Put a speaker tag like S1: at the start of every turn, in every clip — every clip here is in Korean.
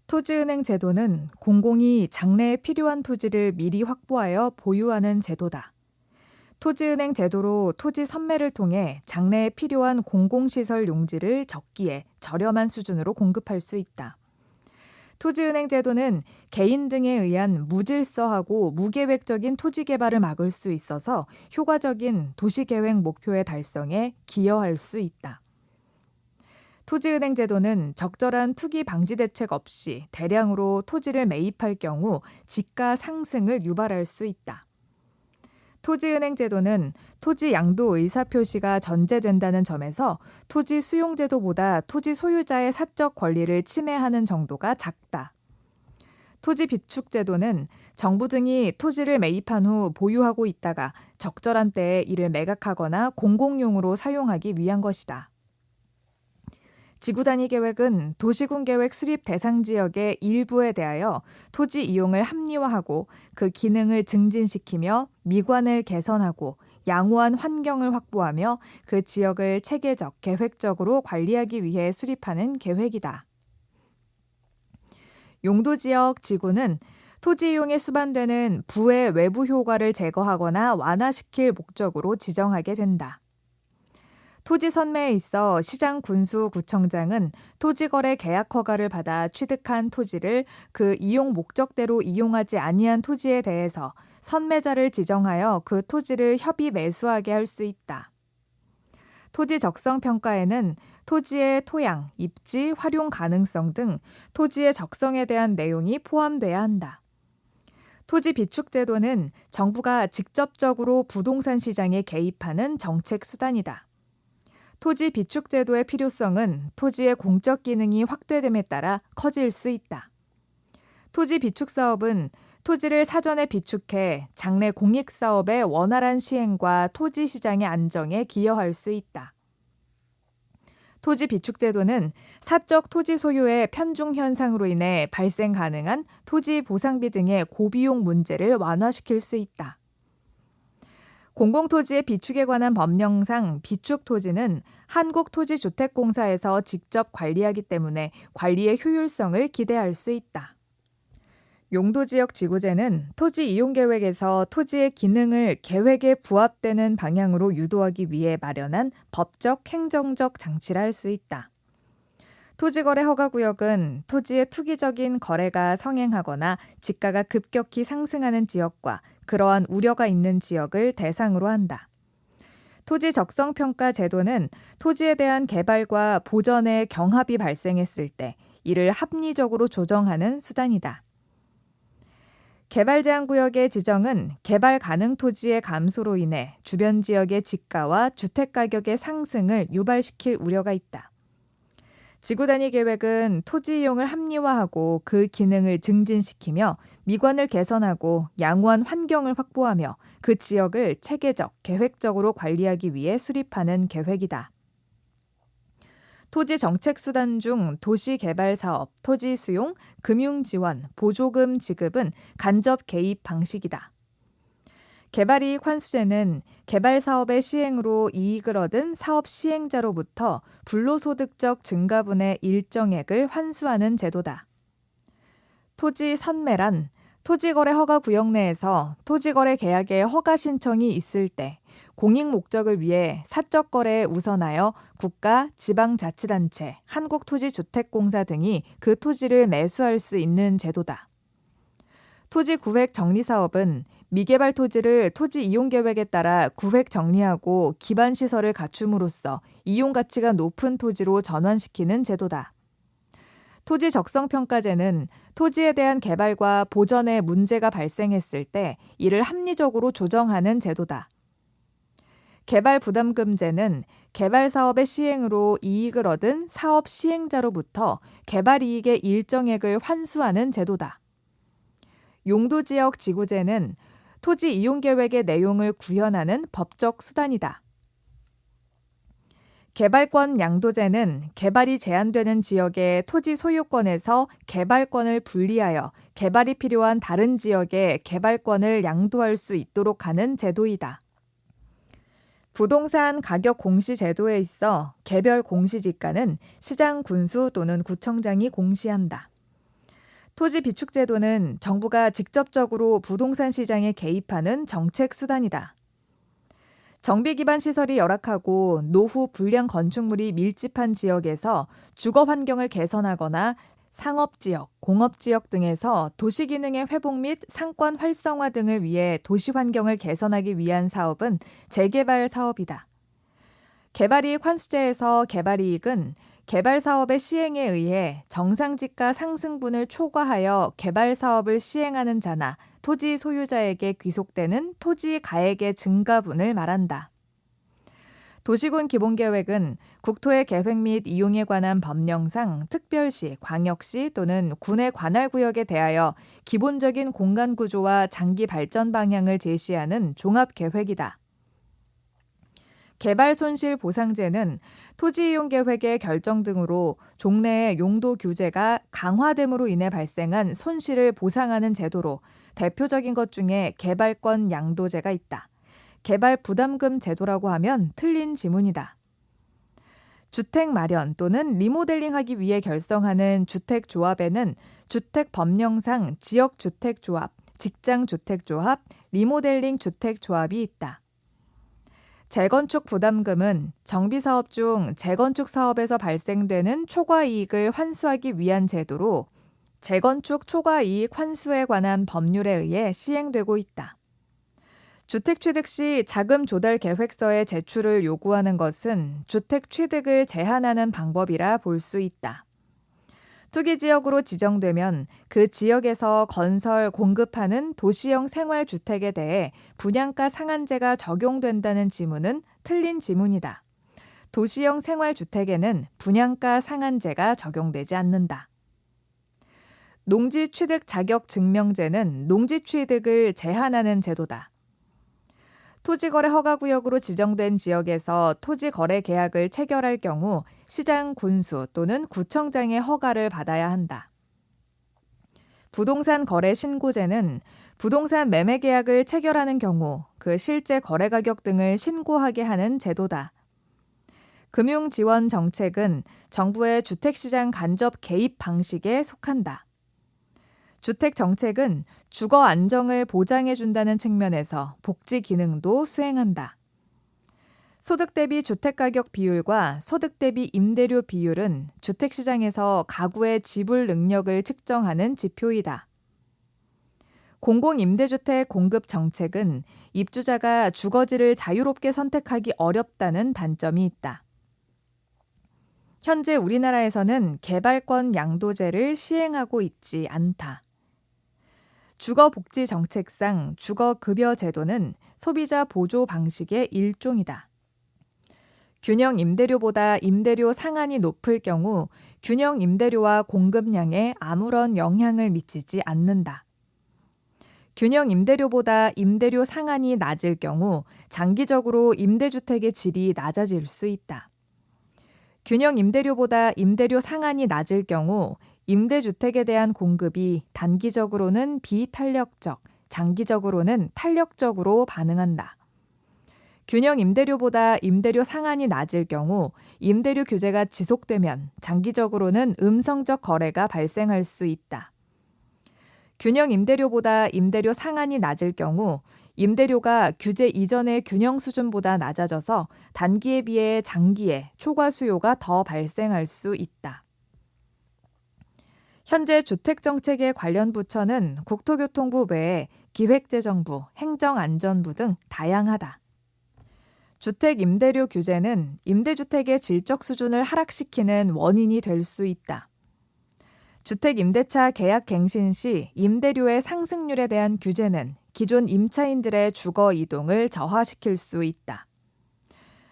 S1: 토지은행 제도는 공공이 장래에 필요한 토지를 미리 확보하여 보유하는 제도다. 토지은행 제도로 토지 선매를 통해 장래에 필요한 공공시설 용지를 적기에 저렴한 수준으로 공급할 수 있다. 토지은행 제도는 개인 등에 의한 무질서하고 무계획적인 토지 개발을 막을 수 있어서 효과적인 도시계획 목표의 달성에 기여할 수 있다. 토지은행 제도는 적절한 투기 방지 대책 없이 대량으로 토지를 매입할 경우 지가 상승을 유발할 수 있다. 토지은행 제도는 토지 양도 의사표시가 전제된다는 점에서 토지 수용 제도보다 토지 소유자의 사적 권리를 침해하는 정도가 작다. 토지 비축 제도는 정부 등이 토지를 매입한 후 보유하고 있다가 적절한 때에 이를 매각하거나 공공용으로 사용하기 위한 것이다. 지구단위 계획은 도시군 계획 수립 대상 지역의 일부에 대하여 토지 이용을 합리화하고 그 기능을 증진시키며 미관을 개선하고 양호한 환경을 확보하며 그 지역을 체계적, 계획적으로 관리하기 위해 수립하는 계획이다. 용도지역 지구는 토지 이용에 수반되는 부의 외부 효과를 제거하거나 완화시킬 목적으로 지정하게 된다. 토지 선매에 있어 시장군수구청장은 토지거래 계약 허가를 받아 취득한 토지를 그 이용 목적대로 이용하지 아니한 토지에 대해서 선매자를 지정하여 그 토지를 협의 매수하게 할 수 있다. 토지 적성 평가에는 토지의 토양, 입지, 활용 가능성 등 토지의 적성에 대한 내용이 포함돼야 한다. 토지 비축 제도는 정부가 직접적으로 부동산 시장에 개입하는 정책 수단이다. 토지 비축 제도의 필요성은 토지의 공적 기능이 확대됨에 따라 커질 수 있다. 토지 비축 사업은 토지를 사전에 비축해 장래 공익 사업의 원활한 시행과 토지 시장의 안정에 기여할 수 있다. 토지 비축 제도는 사적 토지 소유의 편중 현상으로 인해 발생 가능한 토지 보상비 등의 고비용 문제를 완화시킬 수 있다. 공공토지의 비축에 관한 법령상 비축토지는 한국토지주택공사에서 직접 관리하기 때문에 관리의 효율성을 기대할 수 있다. 용도지역지구제는 토지 이용계획에서 토지의 기능을 계획에 부합되는 방향으로 유도하기 위해 마련한 법적, 행정적 장치라 할 수 있다. 토지거래 허가구역은 토지의 투기적인 거래가 성행하거나 지가가 급격히 상승하는 지역과 그러한 우려가 있는 지역을 대상으로 한다. 토지 적성평가 제도는 토지에 대한 개발과 보전의 경합이 발생했을 때 이를 합리적으로 조정하는 수단이다. 개발 제한 구역의 지정은 개발 가능 토지의 감소로 인해 주변 지역의 지가와 주택 가격의 상승을 유발시킬 우려가 있다. 지구단위 계획은 토지 이용을 합리화하고 그 기능을 증진시키며 미관을 개선하고 양호한 환경을 확보하며 그 지역을 체계적, 계획적으로 관리하기 위해 수립하는 계획이다. 토지 정책 수단 중 도시개발사업, 토지 수용, 금융지원, 보조금 지급은 간접 개입 방식이다. 개발이익 환수제는 개발 사업의 시행으로 이익을 얻은 사업 시행자로부터 불로소득적 증가분의 일정액을 환수하는 제도다. 토지 선매란 토지거래 허가 구역 내에서 토지거래 계약의 허가 신청이 있을 때 공익 목적을 위해 사적 거래에 우선하여 국가, 지방자치단체, 한국토지주택공사 등이 그 토지를 매수할 수 있는 제도다. 토지 구획 정리 사업은 미개발 토지를 토지 이용 계획에 따라 구획 정리하고 기반 시설을 갖춤으로써 이용 가치가 높은 토지로 전환시키는 제도다. 토지 적성 평가제는 토지에 대한 개발과 보전에 문제가 발생했을 때 이를 합리적으로 조정하는 제도다. 개발 부담금제는 개발 사업의 시행으로 이익을 얻은 사업 시행자로부터 개발 이익의 일정액을 환수하는 제도다. 용도지역 지구제는 토지 이용 계획의 내용을 구현하는 법적 수단이다. 개발권 양도제는 개발이 제한되는 지역의 토지 소유권에서 개발권을 분리하여 개발이 필요한 다른 지역에 개발권을 양도할 수 있도록 하는 제도이다. 부동산 가격 공시 제도에 있어 개별 공시지가는 시장 군수 또는 구청장이 공시한다. 토지 비축 제도는 정부가 직접적으로 부동산 시장에 개입하는 정책 수단이다. 정비 기반 시설이 열악하고 노후 불량 건축물이 밀집한 지역에서 주거 환경을 개선하거나 상업지역, 공업지역 등에서 도시 기능의 회복 및 상권 활성화 등을 위해 도시 환경을 개선하기 위한 사업은 재개발 사업이다. 개발이익 환수제에서 개발이익은 개발 사업의 시행에 의해 정상지가 상승분을 초과하여 개발 사업을 시행하는 자나 토지 소유자에게 귀속되는 토지 가액의 증가분을 말한다. 도시군 기본계획은 국토의 계획 및 이용에 관한 법령상 특별시, 광역시 또는 군의 관할구역에 대하여 기본적인 공간 구조와 장기 발전 방향을 제시하는 종합계획이다. 개발 손실 보상제는 토지 이용 계획의 결정 등으로 종래의 용도 규제가 강화됨으로 인해 발생한 손실을 보상하는 제도로 대표적인 것 중에 개발권 양도제가 있다. 개발 부담금 제도라고 하면 틀린 지문이다. 주택 마련 또는 리모델링하기 위해 결성하는 주택조합에는 주택법령상 지역주택조합, 직장주택조합, 리모델링 주택조합이 있다. 재건축 부담금은 정비사업 중 재건축 사업에서 발생되는 초과이익을 환수하기 위한 제도로 재건축 초과이익 환수에 관한 법률에 의해 시행되고 있다. 주택 취득 시 자금 조달 계획서의 제출을 요구하는 것은 주택 취득을 제한하는 방법이라 볼 수 있다. 투기지역으로 지정되면 그 지역에서 건설, 공급하는 도시형 생활주택에 대해 분양가 상한제가 적용된다는 지문은 틀린 지문이다. 도시형 생활주택에는 분양가 상한제가 적용되지 않는다. 농지 취득 자격 증명제는 농지 취득을 제한하는 제도다. 토지거래 허가구역으로 지정된 지역에서 토지거래 계약을 체결할 경우 시장 군수 또는 구청장의 허가를 받아야 한다. 부동산 거래 신고제는 부동산 매매 계약을 체결하는 경우 그 실제 거래 가격 등을 신고하게 하는 제도다. 금융지원 정책은 정부의 주택시장 간접 개입 방식에 속한다. 주택 정책은 주거 안정을 보장해준다는 측면에서 복지 기능도 수행한다. 소득 대비 주택가격 비율과 소득 대비 임대료 비율은 주택시장에서 가구의 지불 능력을 측정하는 지표이다. 공공임대주택 공급 정책은 입주자가 주거지를 자유롭게 선택하기 어렵다는 단점이 있다. 현재 우리나라에서는 개발권 양도제를 시행하고 있지 않다. 주거복지 정책상 주거급여 제도는 소비자 보조 방식의 일종이다. 균형 임대료보다 임대료 상한이 높을 경우 균형 임대료와 공급량에 아무런 영향을 미치지 않는다. 균형 임대료보다 임대료 상한이 낮을 경우 장기적으로 임대주택의 질이 낮아질 수 있다. 균형 임대료보다 임대료 상한이 낮을 경우 임대주택에 대한 공급이 단기적으로는 비탄력적, 장기적으로는 탄력적으로 반응한다. 균형 임대료보다 임대료 상한이 낮을 경우 임대료 규제가 지속되면 장기적으로는 음성적 거래가 발생할 수 있다. 균형 임대료보다 임대료 상한이 낮을 경우 임대료가 규제 이전의 균형 수준보다 낮아져서 단기에 비해 장기에 초과 수요가 더 발생할 수 있다. 현재 주택정책의 관련 부처는 국토교통부 외에 기획재정부, 행정안전부 등 다양하다. 주택 임대료 규제는 임대주택의 질적 수준을 하락시키는 원인이 될 수 있다. 주택 임대차 계약 갱신 시 임대료의 상승률에 대한 규제는 기존 임차인들의 주거 이동을 저하시킬 수 있다.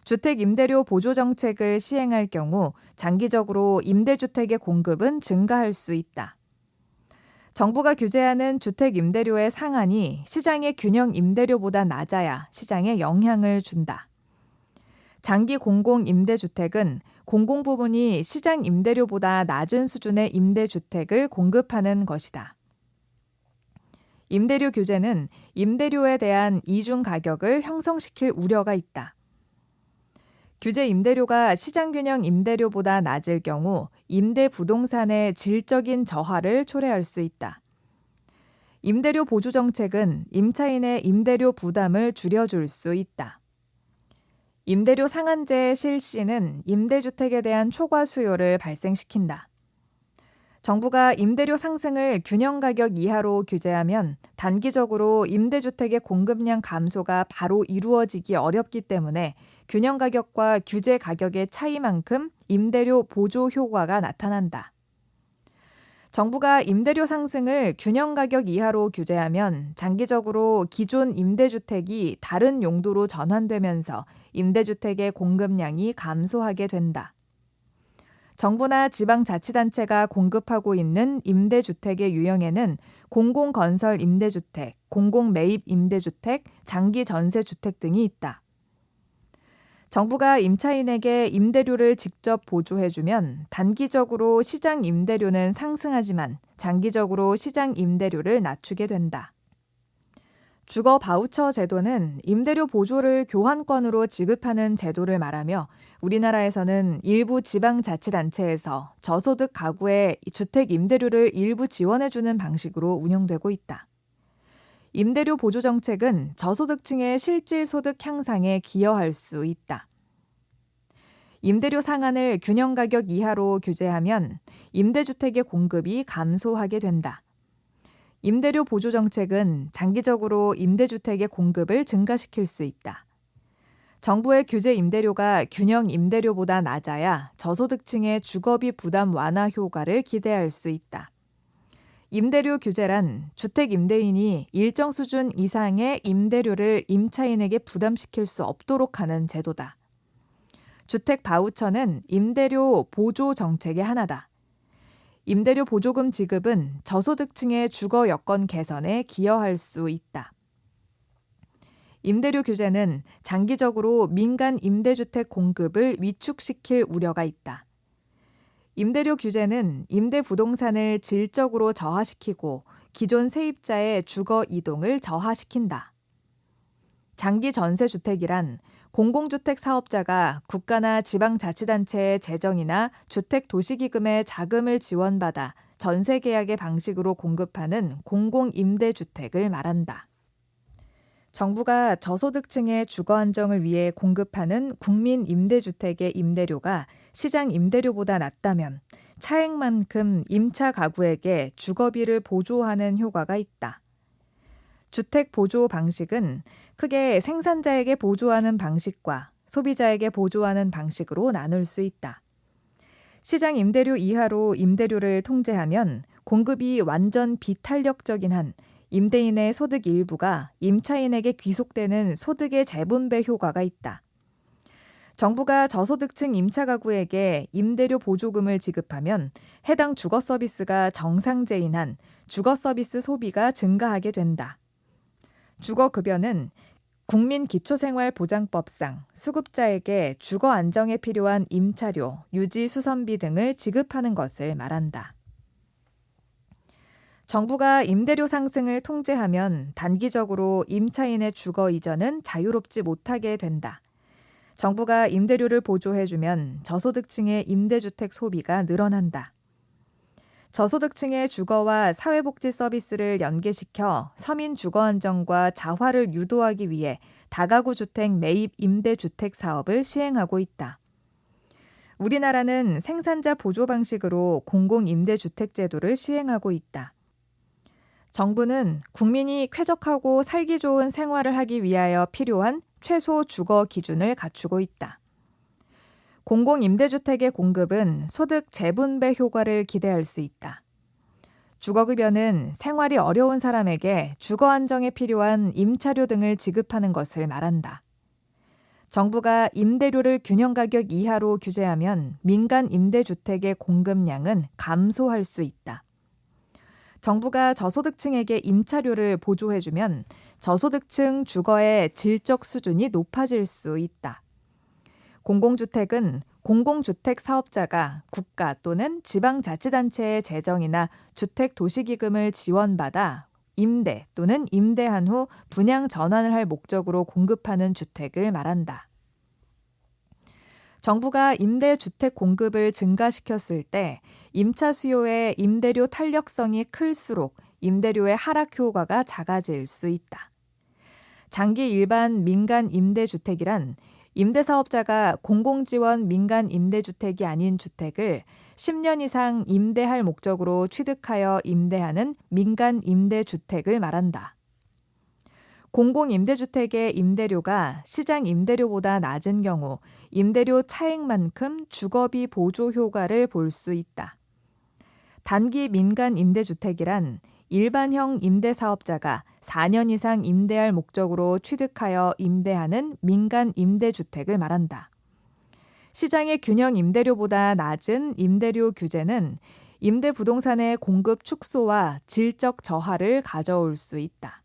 S1: 주택 임대료 보조 정책을 시행할 경우 장기적으로 임대주택의 공급은 증가할 수 있다. 정부가 규제하는 주택 임대료의 상한이 시장의 균형 임대료보다 낮아야 시장에 영향을 준다. 장기 공공 임대주택은 공공 부분이 시장 임대료보다 낮은 수준의 임대주택을 공급하는 것이다. 임대료 규제는 임대료에 대한 이중 가격을 형성시킬 우려가 있다. 규제 임대료가 시장균형 임대료보다 낮을 경우 임대 부동산의 질적인 저하를 초래할 수 있다. 임대료 보조 정책은 임차인의 임대료 부담을 줄여줄 수 있다. 임대료 상한제 실시는 임대주택에 대한 초과 수요를 발생시킨다. 정부가 임대료 상승을 균형 가격 이하로 규제하면 단기적으로 임대주택의 공급량 감소가 바로 이루어지기 어렵기 때문에 균형 가격과 규제 가격의 차이만큼 임대료 보조 효과가 나타난다. 정부가 임대료 상승을 균형 가격 이하로 규제하면 장기적으로 기존 임대주택이 다른 용도로 전환되면서 임대주택의 공급량이 감소하게 된다. 정부나 지방자치단체가 공급하고 있는 임대주택의 유형에는 공공건설 임대주택, 공공매입 임대주택, 장기전세주택 등이 있다. 정부가 임차인에게 임대료를 직접 보조해주면 단기적으로 시장 임대료는 상승하지만 장기적으로 시장 임대료를 낮추게 된다. 주거 바우처 제도는 임대료 보조를 교환권으로 지급하는 제도를 말하며 우리나라에서는 일부 지방자치단체에서 저소득 가구의 주택 임대료를 일부 지원해주는 방식으로 운영되고 있다. 임대료 보조 정책은 저소득층의 실질 소득 향상에 기여할 수 있다. 임대료 상한을 균형 가격 이하로 규제하면 임대주택의 공급이 감소하게 된다. 임대료 보조 정책은 장기적으로 임대주택의 공급을 증가시킬 수 있다. 정부의 규제 임대료가 균형 임대료보다 낮아야 저소득층의 주거비 부담 완화 효과를 기대할 수 있다. 임대료 규제란 주택 임대인이 일정 수준 이상의 임대료를 임차인에게 부담시킬 수 없도록 하는 제도다. 주택 바우처는 임대료 보조 정책의 하나다. 임대료 보조금 지급은 저소득층의 주거 여건 개선에 기여할 수 있다. 임대료 규제는 장기적으로 민간 임대주택 공급을 위축시킬 우려가 있다. 임대료 규제는 임대 부동산을 질적으로 저하시키고 기존 세입자의 주거 이동을 저하시킨다. 장기 전세 주택이란 공공주택 사업자가 국가나 지방자치단체의 재정이나 주택도시기금의 자금을 지원받아 전세계약의 방식으로 공급하는 공공임대주택을 말한다. 정부가 저소득층의 주거 안정을 위해 공급하는 국민임대주택의 임대료가 시장 임대료보다 낮다면 차액만큼 임차 가구에게 주거비를 보조하는 효과가 있다. 주택 보조 방식은 크게 생산자에게 보조하는 방식과 소비자에게 보조하는 방식으로 나눌 수 있다. 시장 임대료 이하로 임대료를 통제하면 공급이 완전 비탄력적인 한 임대인의 소득 일부가 임차인에게 귀속되는 소득의 재분배 효과가 있다. 정부가 저소득층 임차 가구에게 임대료 보조금을 지급하면 해당 주거 서비스가 정상제인 한 주거 서비스 소비가 증가하게 된다. 주거급여는 국민기초생활보장법상 수급자에게 주거 안정에 필요한 임차료, 유지 수선비 등을 지급하는 것을 말한다. 정부가 임대료 상승을 통제하면 단기적으로 임차인의 주거 이전은 자유롭지 못하게 된다. 정부가 임대료를 보조해주면 저소득층의 임대주택 소비가 늘어난다. 저소득층의 주거와 사회복지 서비스를 연계시켜 서민 주거 안정과 자활을 유도하기 위해 다가구 주택 매입 임대주택 사업을 시행하고 있다. 우리나라는 생산자 보조 방식으로 공공임대주택 제도를 시행하고 있다. 정부는 국민이 쾌적하고 살기 좋은 생활을 하기 위하여 필요한 최소 주거 기준을 갖추고 있다. 공공임대주택의 공급은 소득 재분배 효과를 기대할 수 있다. 주거급여는 생활이 어려운 사람에게 주거 안정에 필요한 임차료 등을 지급하는 것을 말한다. 정부가 임대료를 균형 가격 이하로 규제하면 민간 임대주택의 공급량은 감소할 수 있다. 정부가 저소득층에게 임차료를 보조해주면 저소득층 주거의 질적 수준이 높아질 수 있다. 공공주택은 공공주택 사업자가 국가 또는 지방자치단체의 재정이나 주택도시기금을 지원받아 임대 또는 임대한 후 분양 전환을 할 목적으로 공급하는 주택을 말한다. 정부가 임대주택 공급을 증가시켰을 때 임차 수요의 임대료 탄력성이 클수록 임대료의 하락 효과가 작아질 수 있다. 장기 일반 민간 임대주택이란 임대사업자가 공공지원 민간 임대주택이 아닌 주택을 10년 이상 임대할 목적으로 취득하여 임대하는 민간 임대주택을 말한다. 공공임대주택의 임대료가 시장 임대료보다 낮은 경우 임대료 차액만큼 주거비 보조 효과를 볼 수 있다. 단기 민간 임대주택이란 일반형 임대사업자가 4년 이상 임대할 목적으로 취득하여 임대하는 민간 임대주택을 말한다. 시장의 균형 임대료보다 낮은 임대료 규제는 임대부동산의 공급 축소와 질적 저하를 가져올 수 있다.